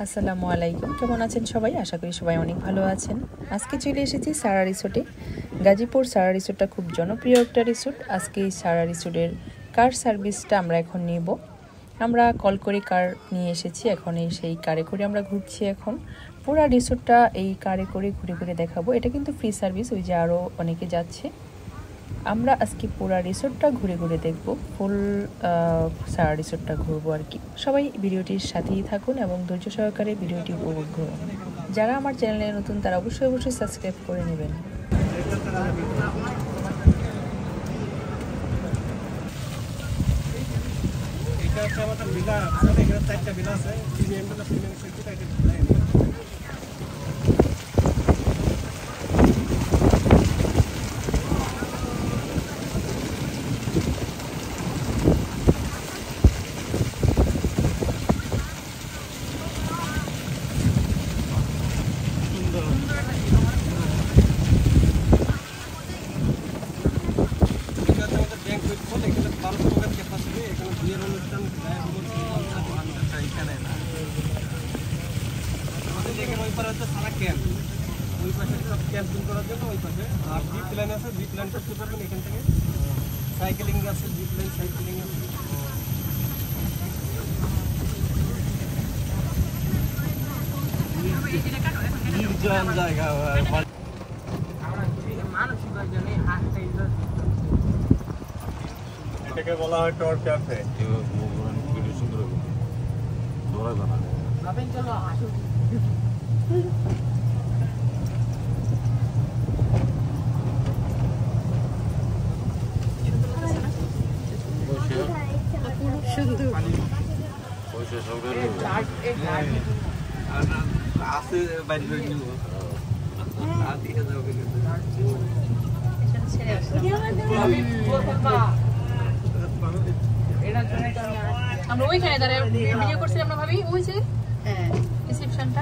আসসালামু আলাইকুম, কেমন আছেন সবাই? আশা করি সবাই অনেক ভালো আছেন। আজকে চলে এসেছি সারা রিসোর্টে। গাজীপুর সারা রিসোর্টটা খুব জনপ্রিয় একটা রিসোর্ট। আজকে এই সারা রিসোর্টের কার সার্ভিসটা আমরা এখন নেব। আমরা কল করে কার নিয়ে এসেছি, এখন সেই কারে করে আমরা ঘুরছি। এখন পুরো রিসোর্টটা এই কারে করে ঘুরে ঘুরে দেখাবো। এটা কিন্তু ফ্রি সার্ভিস, ওই যে আরও অনেকে যাচ্ছে। আমরা আজকে পুরো রিসোর্টটা ঘুরে ঘুরে দেখব, ফুল সারা রিসোর্টটা ঘুরবো আর কি। সবাই ভিডিওটির সাথেই থাকুন এবং ধৈর্য সহকারে ভিডিওটি উপভোগ করুন। যারা আমার চ্যানেলে নতুন তারা অবশ্যই সাবস্ক্রাইব করে নেবেন। ক্যাম্পিং করার জন্য ওই পাশে আর জিপ লাইন আছে, জিপ লাইন করতে পারবেন এখান থেকে। সাইকেলিং আছে, জিপ লাইন সাইকেলিং আছে। নির্জন জায়গা এটাকে বলা হয় টর ক্যাফে। সুন্দর আছে বাইরে আমরা ওইখানে দাঁড়িয়ে ভিডিও করছিলাম না ভাবি, ওই যে রিসেপশনটা।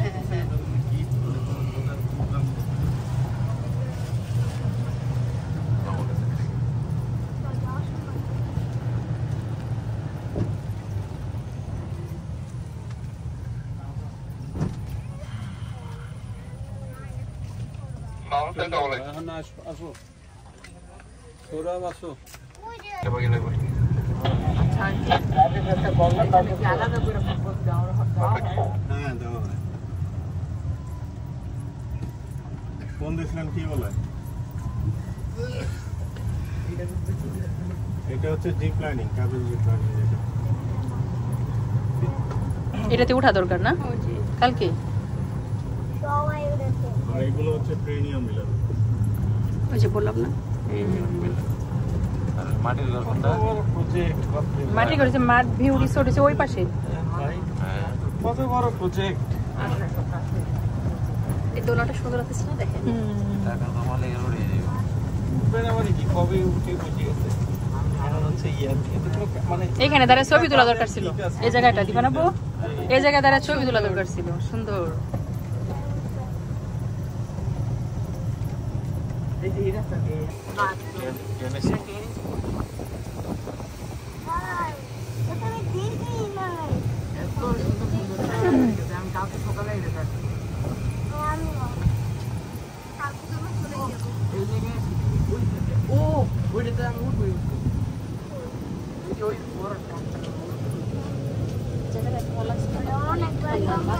ফোন দিয়েছিলেন, কি বলে? এটা হচ্ছে zip lining, cabin zip lining. এটাতে ওঠা দরকার না কালকে। আর এগুলো হচ্ছে প্রিমিয়াম মিলার, ওই যে বললাম না মাটির ঘরটা প্রজেক্ট। মাটির ঘর, মাঠ ভিউ রিসোর্ট আছে ওই পাশে। কত বড় প্রজেক্ট! এই দোলাটা সুন্দর আছে না, দেখেন। টাকা জমালে এর উড়ে যাবে। বেনাবাড়ি কি কবে উঠে বসে গেছে। এখন হচ্ছে মানে এইখানে দাঁড়ায় ছবি তোলা দরকার ছিল। এই জায়গাটা দিবা না বউ, এই জায়গায় দাঁড়ায় ছবি তোলা দরকার ছিল, সুন্দর।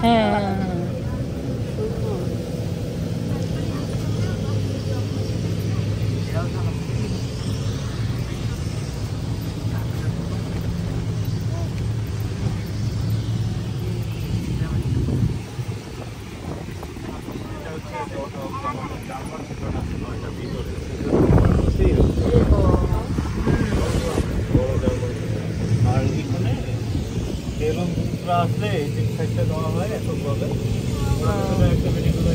হ্যাঁ আসলে এই দিক সাইডটা দেওয়া হয় এখন বলে একটা মেডিকেল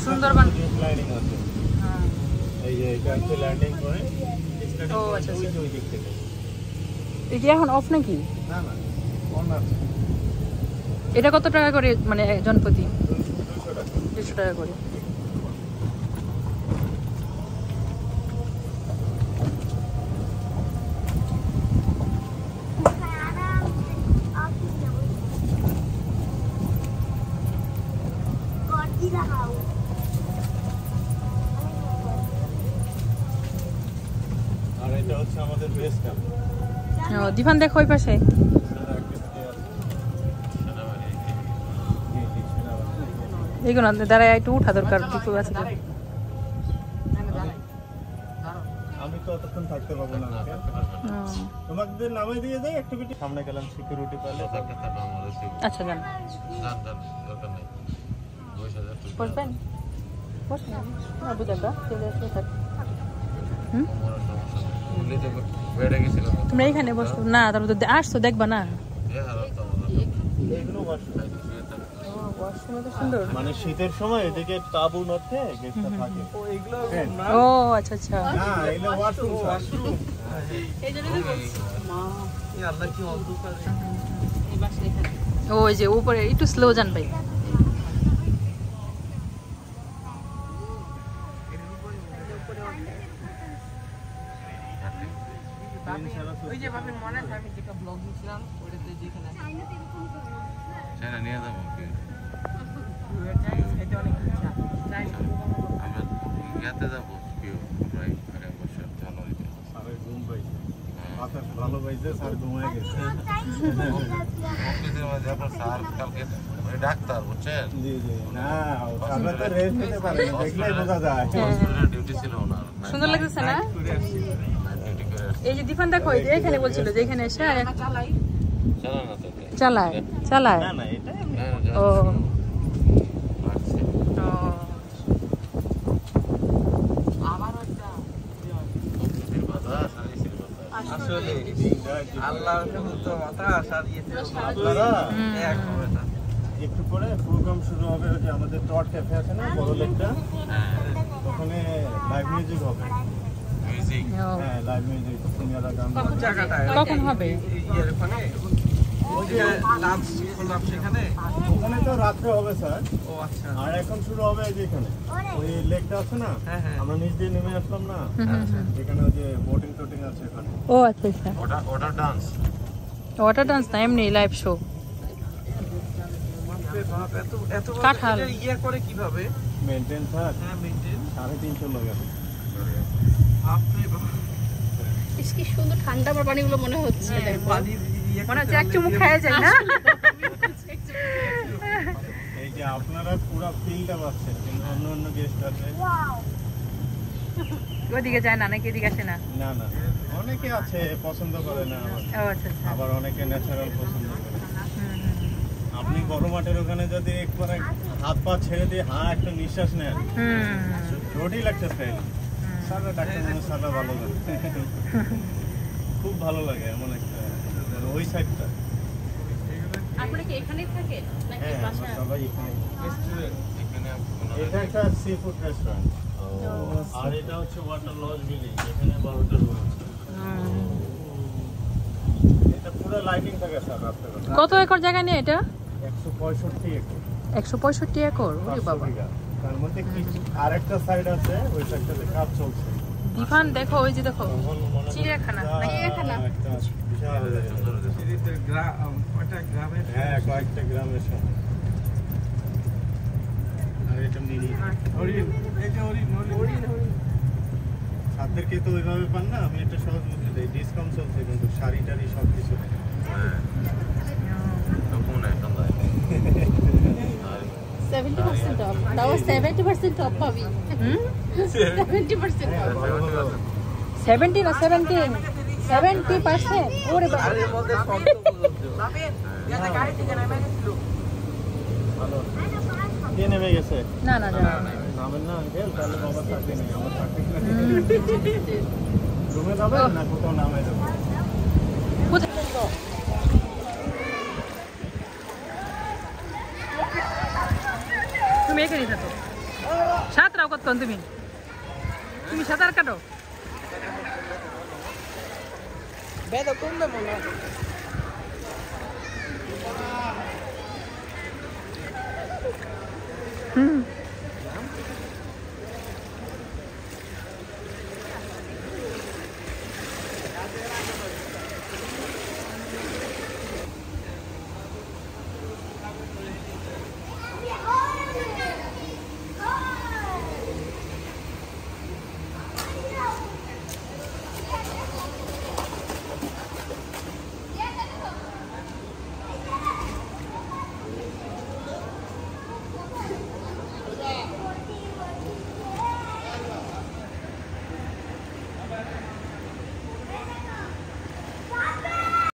সুন্দরবন লাইনিং আছে। এই যে এটা হচ্ছে ল্যান্ডিং পয়েন্ট। ও আচ্ছা, ওই দিক থেকে। এটা এখন অফ নাকি? না না, অন আছে। এটা কত টাকা করে, মানে জনপ্রতি? 200 টাকা করে। এটা হচ্ছে আমাদের বেস ক্যাম্প। ও দিফান দেখো ওই পাশে। এইগুলো দাঁড়ায় একটু উঠা দরকার কিছু আছে। আমি তো অতক্ষণ থাকতে পারবো না, তোমাদের নামে দিয়ে দেয় অ্যাক্টিভিটি। সামনে গেলাম সিকিউরিটি পেলে। আচ্ছা যান বসবেন বসবেন বুঝাটা চলে আসলে থাক। তোমরা এইখানে বসো না, তারপর তো আসছো দেখবা না। সুন্দর মানে শীতের সময় এদিকে তাবু নড়তে গেস্টটা থাকে। ও আচ্ছা আচ্ছা। না এগুলো ওয়াশরুম। এই জন্যই বলছি মা এই আল্লাহ কি অন্ধকার। এই বাস এখানে ওই যে উপরে একটু স্লো যান ভাই। ওই যে ভাবে মনে আছে আমি যেটা ব্লগ দিছিলাম ওটাতে যেখানে সেটা নিয়ে যাবো কি এটা অনেক ইচ্ছা যাই আমরা ইয়াতে যাবো কি প্রায় আগে বছর জানুয়ারিতে আরে ঘুম পাইছে মাথা ভালো পাইছে স্যার ঘুমায় গেছে। অফিসের মাঝে আপনার স্যার কালকে ওই ডাক্তার বুঝছেন। জি জি না আমরা তো রেস্ট নিতে পারি না, দেখলেই বোঝা যায়। হসপিটালে ডিউটি ছিল ওনার। সুন্দর লাগতেছে না? এই যে দিফান দেখো এখানে বলছিল যে এখানে এসে চালায় চালায় না না এটা ও আসলে আল্লাহ তো বাতাস আর ইয়েতে একটু পরে প্রোগ্রাম শুরু হবে। ওই যে আমাদের টট ক্যাফে আছে না বড় লেকটা, ওখানে লাইভ মিউজিক হবে। হ্যাঁ লাইভ মিউজিক সিঙ্গারা গান। কখন হবে? ওখানে তো রাত্রে হবে স্যার। ও আচ্ছা। আর এখন শুরু হবে এই যে এখানে ওই লেকটা আছে না, আমরা নিচ দিয়ে নেমে আসলাম না, এখানে ওই যে বোটিং টোটিং আছে এখানে। ও আচ্ছা আচ্ছা। ওটা ডান্স ডান্স না এমনি লাইভ শো। কাঁঠাল ইয়ে করে কিভাবে মেইনটেইন স্যার? হ্যাঁ মেইনটেইন 350 লাগে। আপনি কি সুন্দর ঠান্ডা পানিগুলো মনে হচ্ছে। পানি মনে হচ্ছে এক চুমুক খাওয়া যায় না? এই যে আপনারা পুরো ফিলটা পাচ্ছেন, কিন্তু অন্য অন্য গেস্ট আছে ওদিকে যায় না নাকি এদিকে আসে না? না না অনেকে আছে পছন্দ করে না, ও আচ্ছা আচ্ছা। আবার অনেকে ন্যাচারাল পছন্দ করে। আপনি বড় মাঠের ওখানে যদি একবার হাত পা ছেড়ে দিয়ে একটা নিঃশ্বাস নেন, রোডই লাগছে স্টাইল। সারা ডাক্তার সারা ভালো লাগে, খুব ভালো লাগে এমন একটা ওই সাইডটা। আপনারা কি এখানেই থাকেন নাকি হ্যাঁ আমরা বাসায়? সবাই এখানে। এখানে এটা একটা সি ফুড রেস্টুরেন্ট আর এটা হচ্ছে ওয়াটার লজ বিল্ডিং, এখানে 12টা রুম আছে। এটা পুরো লাইটিং থাকে স্যার রাত্রে। কত একর জায়গা নিয়ে এটা? 165 একর। 165 একর? ওরে বাবা। তার মধ্যে কিছু আরেকটা সাইড আছে, ওই সাইডটাতে কাজ চলছে। দিফান দেখো ওই যে দেখো চিড়িয়াখানা নাকি এখানে? একটা বিশাল সিরিতে কয়টা গ্রামে হ্যাঁ কয়েকটা গ্রামের সাথে। আর এটা মিনি হরিণ, এটা হরিণ ছাত্রদেরকে তো ওইভাবে পান না। আমি একটা সহজ বুদ্ধি দিই, ডিসকাউন্ট চলছে কিন্তু শাড়ি টাড়ি সব কিছু। হ্যাঁ তখন এখন 70% off. That was 70% off, Bobby. 70% off. 70 না 17? 70%? ওরে বাবা। আরে বলতে শর্ত বলছো ইয়াতে গাড়ি থেকে নেমে গেছিল। ভালো কে নেমে গেছে? না না না নামেন না আঙ্কেল, তাহলে বাবা চাকরি নেই, আমার চাকরি রুমে যাবে না কোথাও নামে যাবে। তুমি এখানেই থাকো। সাঁতরাও কতক্ষণ তুমি? তুমি সাঁতার কাটো? বেদ কোন দেবো না